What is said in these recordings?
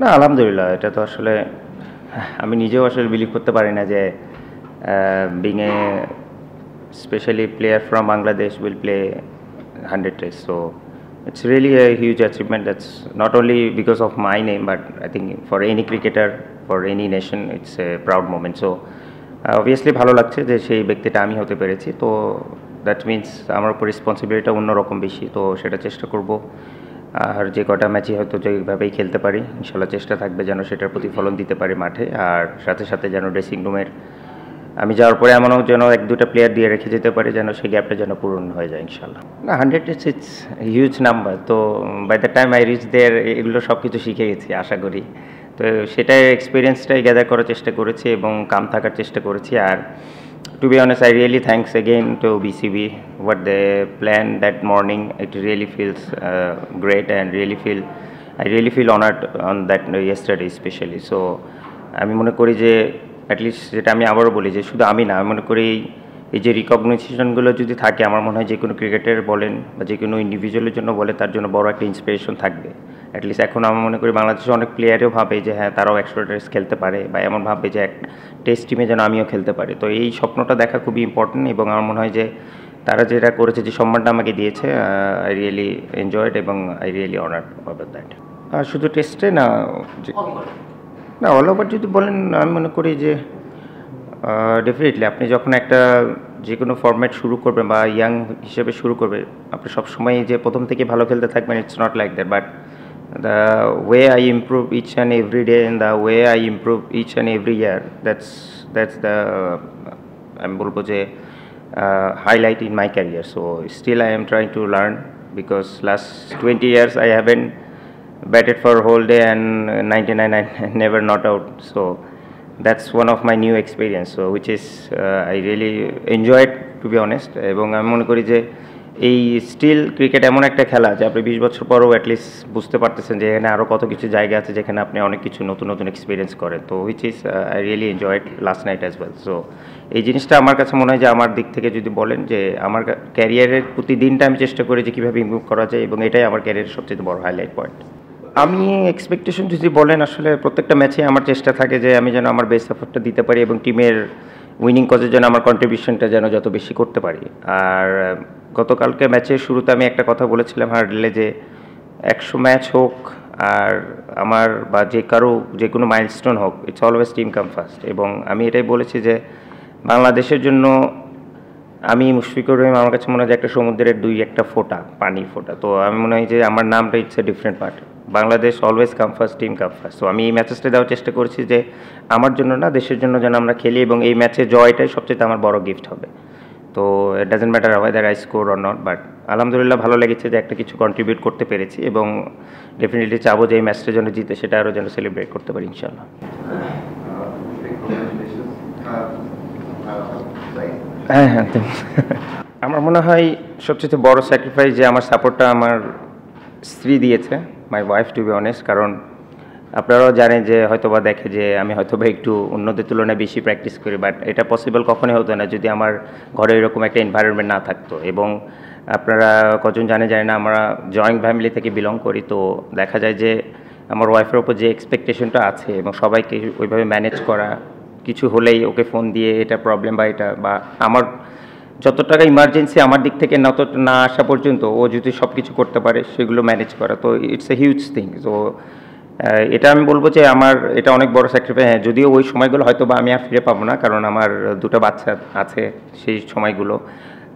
না আলহামদুলিল্লাহ এটা তো আসলে আমি নিজেও আসলে বিলিভ করতে পারি না যে being a specially player from Bangladesh will play 100 test so it's really a huge achievement that's not only because of my name but I think for any cricketer for any nation it's a proud moment so obviously ভালো লাগছে যে সেই ব্যক্তিটা আমি হতে পেরেছি তো that means আমার উপর রেসপন্সিবিলিটিটা অন্যরকম বেশি তো সেটা চেষ্টা করব আর যে কটা ম্যাচই হয়তো যেভাবেই খেলতে পারি ইনশাল্লাহ চেষ্টা থাকবে যেন সেটার প্রতিফলন দিতে পারি মাঠে আর সাথে সাথে যেন ড্রেসিং রুমের আমি যাওয়ার পরে এমনও যেন এক দুটা প্লেয়ার দিয়ে রেখে যেতে পারি যেন সেই গ্যাপটা যেন পূরণ হয়ে যায় ইনশাল্লাহ না 100 ইটস হিউজ নাম্বার তো by the time I reach there এগুলো সব কিছু শিখে গেছি আশা করি তো সেটাই এক্সপিরিয়েন্সটাই গ্যাদার করার চেষ্টা করেছি এবং কাম থাকার চেষ্টা করেছি আর to be honest I really thanks again to BCB what they planned that morning it really feels great and I really feel honored on that yesterday especially so আমি মনে করি যে অ্যাটলিস্ট যেটা আমি আবারও বলি যে শুধু আমি না আমি মনে করি এই যে রিকগনিশনগুলো যদি থাকে আমার মনে হয় যে কোনো ক্রিকেটার বলেন বা যে কোনো ইন্ডিভিজুয়ালের জন্য বলে তার জন্য বড় একটা ইন্সপিরেশন থাকবে অ্যাটলিস্ট এখন আমি মনে করি বাংলাদেশে অনেক প্লেয়ারও ভাবে যে হ্যাঁ তারাও 100 টেস্ট খেলতে পারে বা এমন ভাবে যে এক টেস্ট টিমে যেন আমিও খেলতে পারি তো এই স্বপ্নটা দেখা খুবই ইম্পর্টেন্ট এবং আমার মনে হয় যে তারা যেটা করেছে যে সম্মানটা আমাকে দিয়েছে আই রিয়েলি এনজয়েড এবং I really honoured about that আর শুধু টেস্টে না না অল ওভার যদি বলেন আমি মনে করি যে ডেফিনেটলি আপনি যখন একটা যে কোনো ফরম্যাট শুরু করবেন বা ইয়াং হিসেবে শুরু করবে আপনি সবসময় যে প্রথম থেকে ভালো খেলতে থাকবেন it's not like that but the way I improve each and every day and the way I improve each and every year that's the আমি বলবো যে highlight in my career so still I am trying to learn because last 20 years I haven't batted for a whole day and 99 I never not out so that's one of my new experience so which is I really enjoyed to be honest এবং আমি মনে করি যে এই still cricket এমন একটা খেলা যে আপনি 20 বছর পরও অ্যাটলিস্ট বুঝতে পারতেছেন যে এখানে আরও কত কিছু জায়গা আছে যেখানে আপনি অনেক কিছু নতুন নতুন এক্সপিরিয়েন্স করেন তো which is I really enjoyed last night as well so এই জিনিসটা আমার কাছে মনে হয় যে আমার দিক থেকে যদি বলেন যে আমার ক্যারিয়ারের প্রতিদিনটা আমি চেষ্টা করি যে কীভাবে ইমপ্রুভ করা যায় এবং এটাই আমার ক্যারিয়ারের সবচেয়ে বড় হাইলাইট পয়েন্ট আমি এক্সপেকটেশন যদি বলেন আসলে প্রত্যেকটা ম্যাচে আমার চেষ্টা থাকে যে আমি যেন আমার বেস্ট এফোর্টটা দিতে পারি এবং টিমের উইনিং কজের জন্য আমার কন্ট্রিবিউশনটা যেন যত বেশি করতে পারি আর গতকালকে ম্যাচের শুরুতে আমি একটা কথা বলেছিলাম হার্ডলে যে 100 ম্যাচ হোক আর আমার বা যে কারো যে কোনো মাইলস্টোন হোক it's always team come first এবং আমি এটাই বলেছি যে বাংলাদেশের জন্য আমি মুশফিকুর রহিম আমার কাছে মনে হয় যে একটা সমুদ্রের একটা ফোঁটা পানির ফোঁটা তো আমি মনে হয় যে আমার নামটা it's a different part Bangladesh always come first team come first তো আমি এই ম্যাচেসটা দেওয়ার চেষ্টা করছি যে আমার জন্য না দেশের জন্য যেন আমরা খেলি এবং এই ম্যাচে জয়টাই সবচেয়ে আমার বড় গিফট হবে তো it doesn't matter weather I score or not but আলহামদুলিল্লাহ ভালো লেগেছে যে একটা কিছু কন্ট্রিবিউট করতে পেরেছি এবং ডেফিনেটলি চাবো যে এই ম্যাচটা যেন জিতে সেটা আরও যেন সেলিব্রেট করতে পারি ইনশাল্লাহ হ্যাঁ হ্যাঁ আমার মনে হয় সবচেয়ে বড় স্যাক্রিফাইস যে আমার সাপোর্টটা আমার স্ত্রী দিয়েছে my wife to be honest কারণ আপনারাও জানেন যে হয়তোবা দেখে যে আমি হয়তোবা একটু অন্যদের তুলনায় বেশি প্র্যাকটিস করি বাট এটা পসিবল কখনোই হতো না যদি আমার ঘরে এরকম একটা এনভায়রনমেন্ট না থাকতো এবং আপনারা কজন জানে না আমরা জয়েন্ট ফ্যামিলি থেকে বিলং করি তো দেখা যায় যে আমার ওয়াইফের ওপর যে এক্সপেকটেশনটা আছে এবং সবাইকে ওইভাবে ম্যানেজ করা কিছু হলেই ওকে ফোন দিয়ে এটা প্রবলেম বা এটা বা আমার যত টাকা ইমার্জেন্সি আমার দিক থেকে না আসা পর্যন্ত ও যদি সব কিছু করতে পারে সেগুলো ম্যানেজ করা তো it's a huge thing so এটা আমি বলবো যে আমার এটা অনেক বড় স্যাক্রিফাইস হ্যাঁ যদিও ওই সময়গুলো হয়তো বা আমি আর ফিরে পাবো না কারণ আমার দুটো বাচ্চা আছে সেই সময়গুলো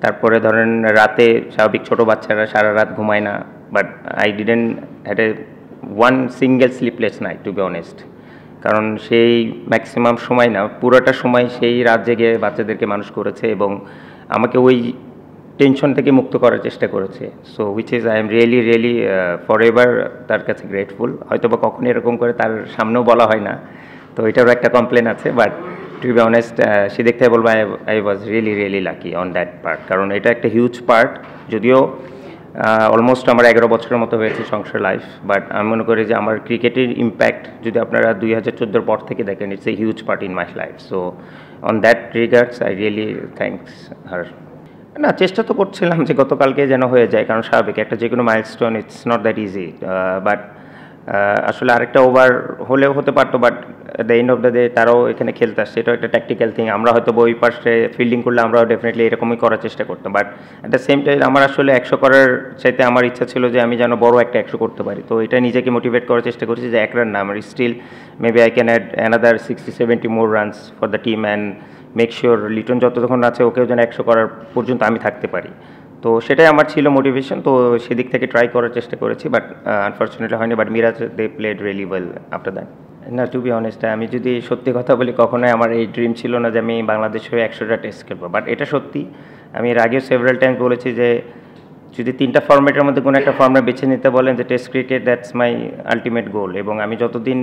তারপরে ধরেন রাতে স্বাভাবিক ছোটো বাচ্চারা সারা রাত ঘুমায় না but I didn't had a one single sleepless night to be honest কারণ সেই ম্যাক্সিমাম সময় না পুরোটা সময় সেই রাত জেগে বাচ্চাদেরকে মানুষ করেছে এবং আমাকে ওই টেনশন থেকে মুক্ত করার চেষ্টা করেছে so which is I am really for ever তার কাছে গ্রেটফুল হয়তো বা কখনো এরকম করে তার সামনেও বলা হয় না তো এটারও একটা কমপ্লেন আছে বাট টু বি অনেস্ট সে দেখতে বলবো I was really lucky on that part কারণ এটা একটা হিউজ পার্ট যদিও অলমোস্ট আমার 11 বছরের মতো হয়েছে সংসার লাইফ বাট আমি মনে করি যে আমার ক্রিকেটের ইম্প্যাক্ট যদি আপনারা 2014 পর থেকে দেখেন it's a huge part in my life so on that regards I really thanks her না চেষ্টা তো করছিলাম যে গতকালকে যেন হয়ে যায় কারণ স্বাভাবিক একটা যে কোনো milestone it's not that easy but আসলে আরেকটা ওভার হলেও হতে পারতো, but at the end of the day তারাও এখানে খেলতে আসছে, এটাও একটা ট্যাকটিক্যাল থিং। আমরা হয়তো ওই পাশে ফিল্ডিং করলে আমরাও ডেফিনেটলি এরকমই করার চেষ্টা করতাম, but at the same time আমার আসলে 100 করার চাইতে আমার ইচ্ছা ছিল যে আমি যেন বড় একটা 100 করতে পারি। তো এটা নিজেকে মোটিভেট করার চেষ্টা করেছি যে 1 রান না, আমার still maybe I can add another 60-70 more runs for the team and make sure Liton যতক্ষণ আছে ওকেও যেন 100 করার পর্যন্ত আমি থাকতে পারি। তো সেটাই আমার ছিল মোটিভেশন, তো সেদিক থেকে ট্রাই করার চেষ্টা করেছি, বাট আনফর্চুনেটলি হয়নি। But Miraz they played really well after that. না, টু বি অনেস্ট, আমি যদি সত্যি কথা বলি, কখনোই আমার এই ড্রিম ছিল না যে আমি বাংলাদেশ হয়ে 100টা টেস্ট খেলবো। বাট এটা সত্যি, আমি এর আগেও সেভারাল টাইম বলেছি যে যদি 3টা ফর্ম্যাটের মধ্যে কোনো একটা ফর্ম্যাট বেছে নিতে বলেন যে test cricket, that's my ultimate goal. এবং আমি যতদিন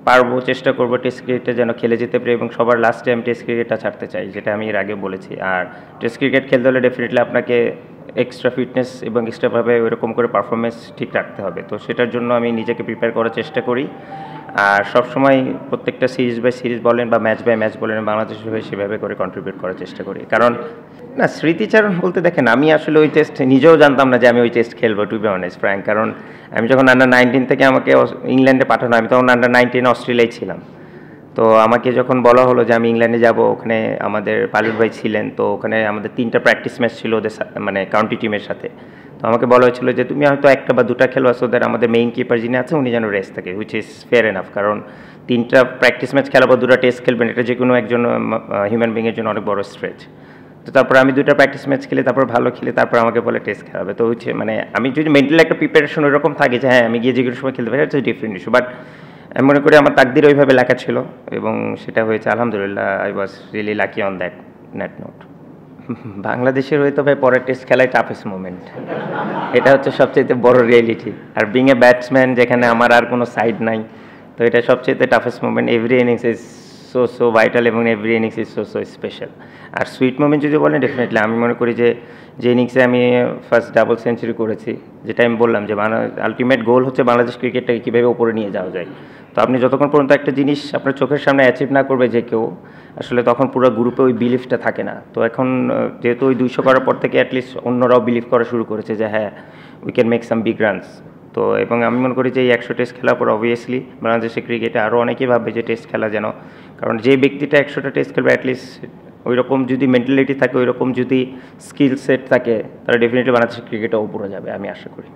পারবো চেষ্টা করবো টেস্ট ক্রিকেটে যেন খেলে যেতে পারি, এবং সবার লাস্টে আমি টেস্ট ক্রিকেটটা ছাড়তে চাই, যেটা আমি এর আগে বলেছি। আর টেস্ট ক্রিকেট খেলতে হলে ডেফিনেটলি আপনাকে এক্সট্রা ফিটনেস এবং এক্সট্রাভাবে ওইরকম করে পারফরমেন্স ঠিক রাখতে হবে। তো সেটার জন্য আমি নিজেকে প্রিপেয়ার করার চেষ্টা করি, আর সবসময় প্রত্যেকটা সিরিজ বাই সিরিজ বলেন বা ম্যাচ বাই ম্যাচ বলেন বাংলাদেশের হয়ে সেভাবে করে কন্ট্রিবিউট করার চেষ্টা করি। কারণ না, স্মৃতিচারণ বলতে দেখেন, আমি আসলে ওই টেস্ট নিজেও জানতাম না যে আমি ওই টেস্ট খেলবো, টু বি অনেস্ট ফ্র্যাঙ্ক। কারণ আমি যখন আন্ডার-19 থেকে আমাকে ইংল্যান্ডে পাঠানো, আমি তখন আন্ডার-19 অস্ট্রেলিয়ায় ছিলাম। তো আমাকে যখন বলা হলো যে আমি ইংল্যান্ডে যাব, ওখানে আমাদের পালিত ভাই ছিলেন, তো ওখানে আমাদের 3টা প্র্যাকটিস ম্যাচ ছিল ওদের মানে কাউন্টি টিমের সাথে। তো আমাকে বলা হয়েছিল যে তুমি হয়তো 1টা বা 2টা খেলবা, সো দ্যাট আমাদের মেইন কিপার যিনি আছে উনি যেন রেস্ট থাকে, হুইচ ইজ ফেয়ার এনাফ। কারণ 3টা প্র্যাকটিস ম্যাচ খেলা বা 2টা টেস্ট খেলবেন, এটা যে কোনো একজন হিউম্যান বিংয়ের জন্য অনেক বড় স্ট্রেচ। তো তারপর আমি 2টা প্র্যাকটিস ম্যাচ খেলে তারপর ভালো খেলে তারপর আমাকে বলে টেস্ট খেলাবে। তো হচ্ছে মানে আমি যদি মেন্টালি একটা প্রিপারেশন ওইরকম থাকে যে হ্যাঁ আমি গিয়ে যে কোনো সময় খেলতে পারি, ইটস ডিফারেন্ট ইস্যু। বাট আমি মনে করি আমার তাকদির ওইভাবে লেখা ছিল এবং সেটা হয়েছে, আলহামদুলিল্লাহ। I was really lucky on that note. বাংলাদেশের হয়ে তো ভাই পরের টেস্ট খেলাই টাফেস্ট মোমেন্ট, এটা হচ্ছে সবচেয়ে বড় রিয়েলিটি। আর বিং এ ব্যাটসম্যান যেখানে আমার আর কোনো সাইড নাই, তো এটা সবচেয়ে toughest moment. Every innings is so vital এবং every innings is so special. আর সুইট মোমেন্ট যদি বলেন, ডেফিনেটলি আমি মনে করি যে ইনিংসে আমি ফার্স্ট ডাবল সেঞ্চুরি করেছি, যেটা আমি বললাম যে আলটিমেট গোল হচ্ছে বাংলাদেশ ক্রিকেটটাকে কীভাবে উপরে নিয়ে যাওয়া যায়। তো আপনি যতক্ষণ পর্যন্ত একটা জিনিস আপনার চোখের সামনে অ্যাচিভ না করবে যে কেউ, আসলে তখন পুরো গ্রুপে ওই বিলিফটা থাকে না। তো এখন যেহেতু ওই 200 করার পর থেকে অ্যাটলিস্ট অন্যরাও বিলিভ করা শুরু করেছে যে হ্যাঁ we can make some big runs. তো এবং আমি মনে করি যে এই 100 টেস্ট খেলার পর অবভিয়াসলি বাংলাদেশের ক্রিকেটে আরও অনেকেই ভাববে যে টেস্ট খেলা যেন, কারণ যে ব্যক্তিটা 100টা টেস্ট খেলবে অ্যাটলিস্ট ওই রকম যদি মেন্টালিটি থাকে, ওই রকম যদি স্কিল সেট থাকে, তাহলে ডেফিনেটলি বাংলাদেশের ক্রিকেটও উপরে যাবে আমি আশা করি।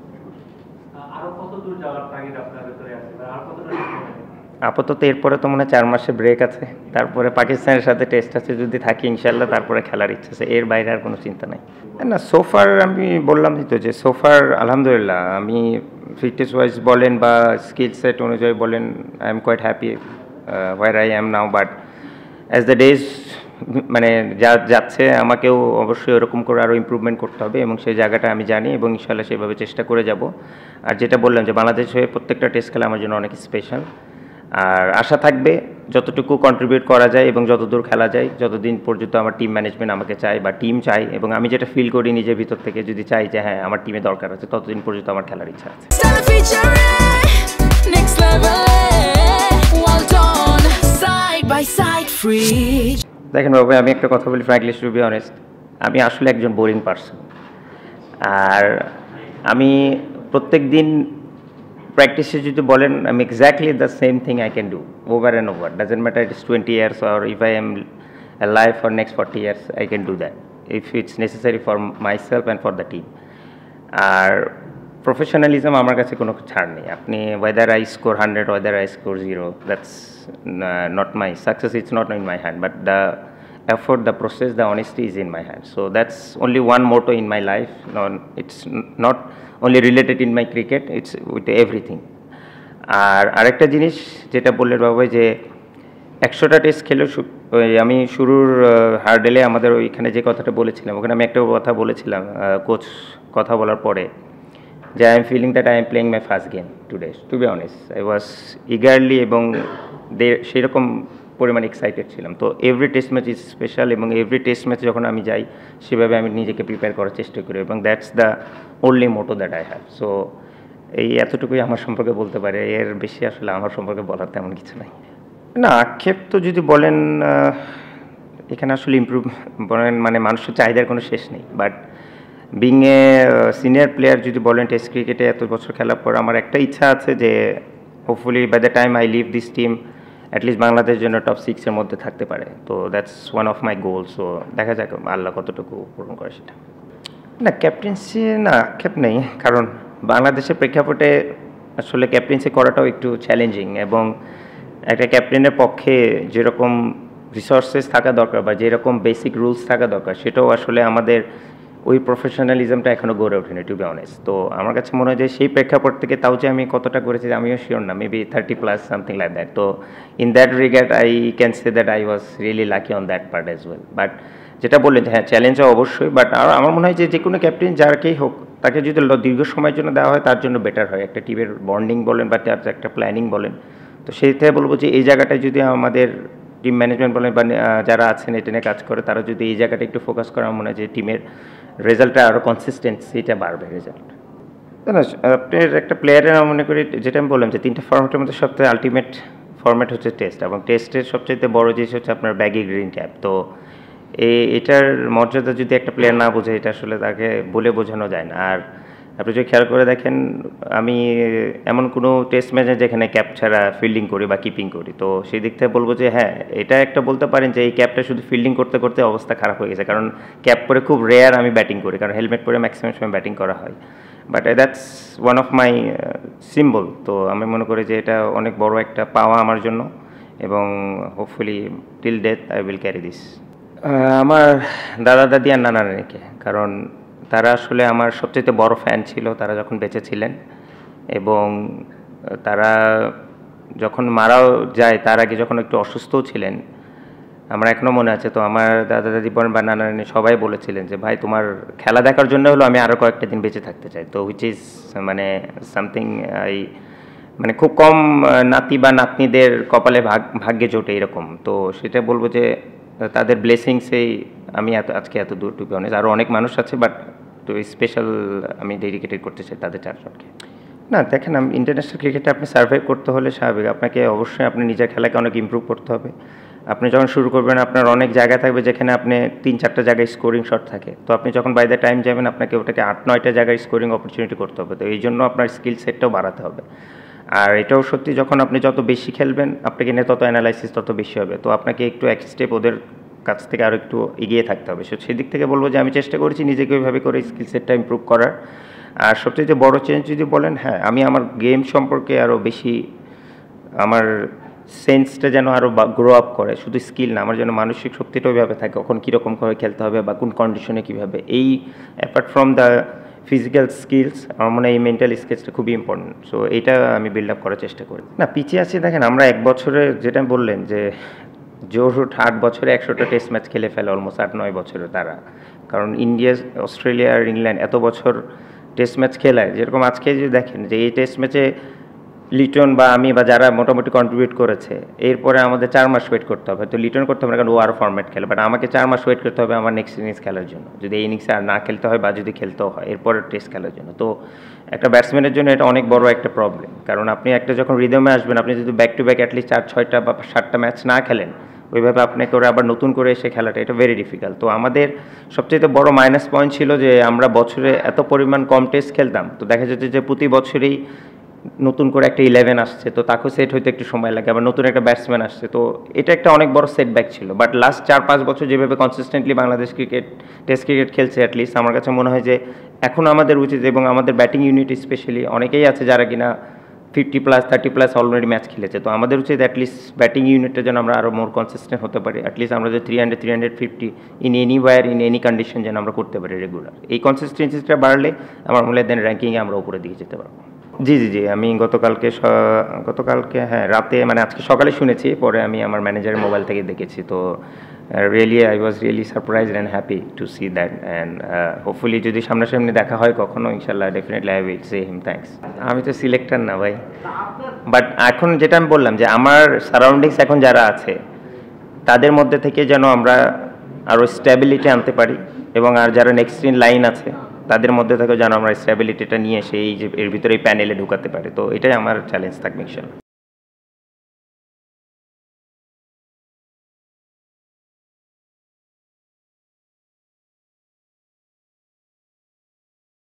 আপাতত এরপরে তো মনে হয় 4 মাসের ব্রেক আছে, তারপরে পাকিস্তানের সাথে টেস্ট আছে, যদি থাকি ইনশাল্লাহ তারপরে খেলার ইচ্ছা আছে, এর বাইরে আর কোনো চিন্তা নাই। না, সোফার আমি বললাম তো যে সোফার আলহামদুলিল্লাহ আমি ফিটনেস ওয়াইজ বলেন বা স্কিল সেট অনুযায়ী বলেন, I am quite happy where I am now. But as the days মানে যাচ্ছে, আমাকেও অবশ্যই ওরকম করে আরও ইমপ্রুভমেন্ট করতে হবে এবং সেই জায়গাটা আমি জানি এবং ইনশাল্লাহ সেভাবে চেষ্টা করে যাব। আর যেটা বললাম যে বাংলাদেশ হয়ে প্রত্যেকটা টেস্ট খেলা আমার জন্য অনেক স্পেশাল, আর আশা থাকবে যতটুকু কন্ট্রিবিউট করা যায় এবং যতদূর খেলা যায়, যতদিন পর্যন্ত আমার টিম ম্যানেজমেন্ট আমাকে চায় বা টিম চাই, এবং আমি যেটা ফিল করি নিজের ভিতর থেকে, যদি চাই যে হ্যাঁ আমার টিমে দরকার আছে, ততদিন পর্যন্ত আমার খেলার ইচ্ছা আছে। দেখেন বাবু, আমি একটা কথা বলি ফ্র্যাঙ্কলি, টু বি অনেস্ট, আমি আসলে একজন বোরিং পারসন। আর আমি প্রত্যেক দিন প্র্যাকটিসে যদি বলেন, আমি exactly the same thing I can do over and over, doesn't matter it is 20 years or if I am alive for next 40 years, I can do that if it's necessary for myself and for the team. আর professionalism আমার কাছে কোনো ছাড় নেই। আপনি whether I score 100, whether I score 0, that's not my success, it's not in my hand, but the effort, the process, the honesty is in my hand. So that's only one motto in my life. No, it's not only related in my cricket, it's with everything. আর আরেকটা জিনিস যেটা বললেন বাবা, যে 100টা test খেলে আমি শুরুর হার্ডেলে আমাদের ওইখানে যে কথাটা বলেছিলাম, ওখানে আমি একটা কথা বলেছিলাম কোচ কথা বলার পরে, যে I am feeling that I am playing my first game today. To be honest, I was eagerly এবং সেরকম পরিমাণে এক্সাইটেড ছিলাম। তো every test match is special এবং এভরি টেস্ট ম্যাচ যখন আমি যাই সেভাবে আমি নিজেকে প্রিপেয়ার করার চেষ্টা করি এবং that's the only motto that I have. So এই এতটুকুই আমার সম্পর্কে বলতে পারে, এর বেশি আসলে আমার সম্পর্কে বলার তেমন কিছু নাই। না, আক্ষেপ তো যদি বলেন, এখানে আসলে ইমপ্রুভ বলেন মানে মানুষের চাহিদার কোনো শেষ নেই। But being a senior player যদি বলেন টেস্ট ক্রিকেটে এত বছর খেলার পর, আমার একটা ইচ্ছা আছে যে hopefully by the time I leave this team at least Bangladesh জন্য টপ 6 এর মধ্যে থাকতে পারে। তো that's one of my goal. So দেখা যাক আল্লাহ কতটুকু পূরণ করে সেটা। না ক্যাপ্টেন্সি না আক্ষেপ নেই, কারণ বাংলাদেশের প্রেক্ষাপটে আসলে ক্যাপ্টেন্সি করাটাও একটু চ্যালেঞ্জিং, এবং একটা ক্যাপ্টেনের পক্ষে যেরকম রিসোর্সেস থাকা দরকার বা যেরকম বেসিক রুলস থাকা দরকার সেটাও আসলে আমাদের ওই প্রফেশনালিজমটা এখনও গড়ে ওঠেনি, টু বি অনেস্ট। তো আমার কাছে মনে হয় যে সেই প্রেক্ষাপট থেকে তাও যে আমি কতটা করেছি আমিও শিওর না, মেবি 30+ সামথিং লাইক দ্যাট। তো in that regard I can say that I was really lucky on that part as well. But যেটা বললেন যে হ্যাঁ চ্যালেঞ্জও অবশ্যই, বাট আর আমার মনে হয় যে কোনো ক্যাপ্টেন যারকেই হোক তাকে যদি দীর্ঘ সময়ের জন্য দেওয়া হয় তার জন্য বেটার হয়, একটা টিমের বন্ডিং বলেন বা তার একটা প্ল্যানিং বলেন। তো সেই থেকে বলবো যে এই জায়গাটায় যদি আমাদের টিম ম্যানেজমেন্ট বলেন বা যারা আছেন এটা নিয়ে কাজ করে তারা যদি এই জায়গাটা একটু ফোকাস করে, আমার মনে হয় যে টিমের রেজাল্টটা আরও কনসিস্টেন্সিটা বাড়বে রেজাল্ট। না আপনার একটা প্লেয়ারের আমি মনে করি যেটা আমি বললাম যে 3টা ফর্ম্যাটের মধ্যে সবথেকে আলটিমেট ফর্ম্যাট হচ্ছে টেস্ট, এবং টেস্টের সবচেয়ে বড় জিনিস হচ্ছে আপনার ব্যাগি গ্রিন ক্যাপ। তো এটার মর্যাদা যদি একটা প্লেয়ার না বোঝে এটা আসলে তাকে বলে বোঝানো যায় না। আর আপনি যদি খেয়াল করে দেখেন আমি এমন কোনো টেস্ট ম্যাচে যেখানে ক্যাপ ছাড়া ফিল্ডিং করি বা কিপিং করি, তো সেই দিক থেকে বলবো যে হ্যাঁ এটা একটা বলতে পারেন যে এই ক্যাপটা শুধু ফিল্ডিং করতে করতে অবস্থা খারাপ হয়ে গেছে, কারণ ক্যাপ পরে খুব রেয়ার আমি ব্যাটিং করি, কারণ হেলমেট পরে ম্যাক্সিমাম সময় ব্যাটিং করা হয়। But that's one of my symbol. তো আমি মনে করি যে এটা অনেক বড় একটা পাওয়া আমার জন্য, এবং hopefully till death I will carry this. আমার দাদা দাদি আর নানা নানিকে, কারণ তারা আসলে আমার সবচেয়ে বড় ফ্যান ছিল তারা যখন বেঁচে ছিলেন, এবং তারা যখন মারাও যায় তার আগে যখন একটু অসুস্থও ছিলেন আমার এখনও মনে আছে। তো আমার দাদা দাদি বোন বা নানা নানি সবাই বলেছিলেন যে ভাই তোমার খেলা দেখার জন্য হলো আমি আরও কয়েকটা দিন বেঁচে থাকতে চাই। তো হুইচ ইজ মানে সামথিং আই মানে খুব কম নাতি বা নাতনিদের কপালে ভাগ্যে জোটে এরকম। তো সেটা বলবো যে তাদের ব্লেসিংসেই আমি আজকে এত দূর, টু বি অনেস্ট। আরও অনেক মানুষ আছে, বাট তো স্পেশাল আমি ডেডিকেটেড করতে চাই তাদের 4 জনকে। না দেখেন ইন্টারন্যাশনাল ক্রিকেটে আপনি সার্ভাইভ করতে হলে স্বাভাবিক আপনাকে অবশ্যই আপনি নিজের খেলাকে অনেক ইমপ্রুভ করতে হবে। আপনি যখন শুরু করবেন আপনার অনেক জায়গা থাকবে যেখানে আপনি 3-4টা জায়গায় স্কোরিং শট থাকে, তো আপনি যখন বাই দ্য টাইম যাবেন আপনাকে ওটাকে 8-9টা জায়গায় স্কোরিং অপরচুনিটি করতে হবে। তো এই জন্য আপনার স্কিল সেটটাও বাড়াতে হবে। আর এটাও সত্যি যখন আপনি যত বেশি খেলবেন আপনাকে নিয়ে তত অ্যানালাইসিস তত বেশি হবে। তো আপনাকে একটু এক স্টেপ ওদের কাছ থেকে আরও একটু এগিয়ে থাকতে হবে। সেই দিক থেকে বলবো যে আমি চেষ্টা করেছি নিজেকে ওইভাবে করে স্কিল সেটটা ইমপ্রুভ করার। আর সবচেয়ে বড় চেঞ্জ যদি বলেন, হ্যাঁ আমি আমার গেম সম্পর্কে আরও বেশি আমার সেন্সটা যেন আরও গ্রো আপ করে, শুধু স্কিল না, আমার যেন মানসিক শক্তিটা ওইভাবে থাকে কখন কীরকমভাবে খেলতে হবে বা কোন কন্ডিশনে কীভাবে, এই apart from the physical skills আমার মনে হয় এই মেন্টাল স্কিলসটা খুবই ইম্পর্টেন্ট। সো এইটা আমি বিল্ড আপ করার চেষ্টা করি। না পিছিয়ে আছি দেখেন আমরা 1 বছরে যেটা বললেন যে জোর 8 বছরে 100টা টেস্ট ম্যাচ খেলে ফেলে অলমোস্ট 8-9 বছরে তারা, কারণ ইন্ডিয়া অস্ট্রেলিয়া আর ইংল্যান্ড এত বছর টেস্ট ম্যাচ খেলায়। যেরকম আজকে যে দেখেন যে এই টেস্ট ম্যাচে লিটন বা আমি বা যারা মোটামুটি কন্ট্রিবিউট করেছে এরপরে আমাদের 4 মাস ওয়েট করতে হবে। তো লিটন করতে হবে না কারণ ও আরও ফরম্যাট খেলে, বাট আমাকে 4 মাস ওয়েট করতে হবে আমার নেক্সট ইনিংস খেলার জন্য, যদি এই ইনিংসে আর না খেলতে হয় বা যদি খেলতেও হয় এরপরে টেস্ট খেলার জন্য। তো একটা ব্যাটসম্যানের জন্য এটা অনেক বড় একটা প্রবলেম, কারণ আপনি একটা যখন রিদমে আসবেন আপনি যদি ব্যাক টু ব্যাক অ্যাটলিস্ট 4-6টা বা 7টা ম্যাচ না খেলেন ওইভাবে আপনাকে ওরা আবার নতুন করে এসে খেলাটা এটা ভেরি ডিফিকাল্ট। তো আমাদের সবচেয়ে বড় মাইনাস পয়েন্ট ছিল যে আমরা বছরে এত পরিমাণ কম টেস্ট খেলতাম, তো দেখা যেত যে প্রতি বছরেই নতুন করে একটা 11 আসছে, তো তাকেও সেট হইতে একটু সময় লাগে, আবার নতুন একটা ব্যাটসম্যান আসছে। তো এটা একটা অনেক বড় সেটব্যাক ছিল। বাট লাস্ট 4-5 বছর যেভাবে consistently Bangladesh cricket test cricket খেলছে অ্যাটলিস্ট আমার কাছে মনে হয় যে এখন আমাদের উচিত, এবং আমাদের ব্যাটিং ইউনিট স্পেশালি অনেকেই আছে যারা কিনা 50+, 30+ অলরেডি ম্যাচ খেলেছে, তো আমাদের উচিত অ্যাটলিস্ট ব্যাটিং ইউনিটটা যেন আমরা আরও মোর কনসিস্টেন্ট হতে পারি। অ্যাটলিস্ট আমরা যে 300-350 in any war in any condition যেন আমরা করতে পারি রেগুলার। এই কনসিস্টেন্সিটা বাড়লে আমার মনে হয় দেন র্যাঙ্কিংয়ে আমরা উপরে দিকে যেতে পারবো। জি জি জি আমি গতকালকে হ্যাঁ রাতে মানে আজকে সকালে শুনেছি, পরে আমি আমার ম্যানেজারের মোবাইল থেকে দেখেছি। তো really I was really surprised and happy to see that, and hopefully যদি সামনাসামনি দেখা হয় কখনো ইনশাল্লাহ definitely I will say him thanks. আমি তো সিলেক্টর না ভাই, বাট এখন যেটা আমি বললাম যে আমার সারাউন্ডিংস এখন যারা আছে তাদের মধ্যে থেকে যেন আমরা আরও স্ট্যাবিলিটি আনতে পারি, এবং আর যারা নেক্সট ইন লাইন আছে তাদের মধ্যে থেকে যেন আমরা স্ট্যাবিলিটিটা নিয়ে এসে এই যে এর ভিতরে এই প্যানেলে ঢুকাতে পারি। তো এটাই আমার চ্যালেঞ্জ থাকবে ইনশাল্লাহ।